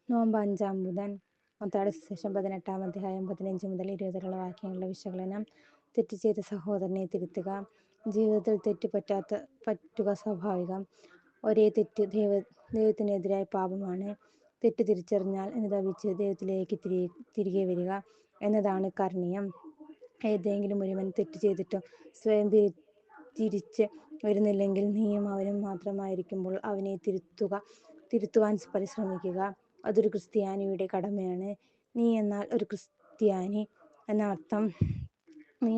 നോമ്പ് അഞ്ചാം ബുധൻ. മത്തായിയുടെ സുവിശേഷം 18-ാം അധ്യായം 15 മുതൽ 20 വരെയുള്ള വാക്യങ്ങളുടെ വിശകലനം. തെറ്റ് ചെയ്ത സഹോദരനെ തിരുത്തുക. ജീവിതത്തിൽ തെറ്റ് പറ്റുക സ്വാഭാവികം. ഒരേ തെറ്റ് ദൈവത്തിനെതിരായ പാപമാണ്. തെറ്റ് തിരിച്ചറിഞ്ഞാൽ അനുതപിച്ച് ദൈവത്തിലേക്ക് തിരികെ വരിക എന്നതാണ് കർണീയം. ഏതെങ്കിലും ഒരുവൻ തെറ്റ് ചെയ്തിട്ടും സ്വയം തിരിച്ച് വരുന്നില്ലെങ്കിൽ നീയും അവനും മാത്രമായിരിക്കുമ്പോൾ അവനെ തിരുത്തുവാൻ പരിശ്രമിക്കുക. അതൊരു ക്രിസ്ത്യാനിയുടെ കടമയാണ്. നീ എന്നാൽ ഒരു ക്രിസ്ത്യാനി എന്ന അർത്ഥം. നീ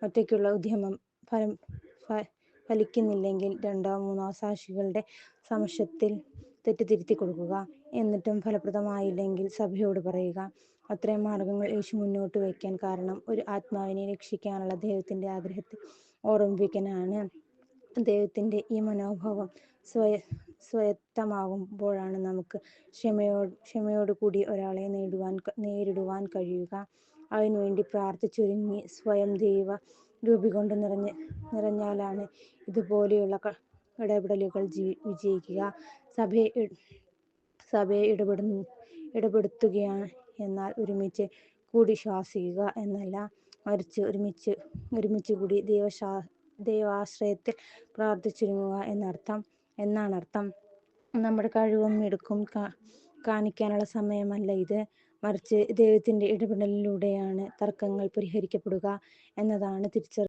ഒറ്റയ്ക്കുള്ള ഉദ്യമം ഫലിക്കുന്നില്ലെങ്കിൽ 2-3 സാക്ഷികളുടെ സമക്ഷത്തിൽ തെറ്റ് തിരുത്തി കൊടുക്കുക. എന്നിട്ടും ഫലപ്രദമായില്ലെങ്കിൽ സഭയോട് പറയുക. അത്രയും മാർഗങ്ങൾ യേശു മുന്നോട്ട് വയ്ക്കാൻ കാരണം ഒരു ആത്മാവിനെ രക്ഷിക്കാനുള്ള ദൈവത്തിന്റെ ആഗ്രഹത്തെ ഓർമ്മിപ്പിക്കാനാണ്. ദൈവത്തിന്റെ ഈ മനോഭാവം സ്വായത്തമാകുമ്പോഴാണ് നമുക്ക് ക്ഷമയോടുകൂടി ഒരാളെ നേരിടുവാൻ കഴിയുക. അതിനുവേണ്ടി പ്രാർത്ഥിച്ചൊരുങ്ങി സ്വയം ദൈവ രൂപി കൊണ്ട് നിറഞ്ഞാലാണ് ഇതുപോലെയുള്ള ഇടപെടലുകൾ വിജയിക്കുക. സഭയെ ഇടപെടുത്തുക എന്നാൽ ഒരുമിച്ച് കൂടി ശ്വസിക്കുക എന്നല്ല, മറിച്ച് ഒരുമിച്ച് കൂടി ദൈവാശ്രയത്തിൽ പ്രാർത്ഥിച്ചൊരുങ്ങുക എന്നാണർത്ഥം. നമ്മുടെ കഴിവും മിടുക്കും കാണിക്കാനുള്ള സമയമല്ല ഇത്, മറിച്ച് ദൈവത്തിന്റെ ഇടപെടലിലൂടെയാണ് തർക്കങ്ങൾ പരിഹരിക്കപ്പെടുക എന്നതാണ് തിരിച്ചറിവ്.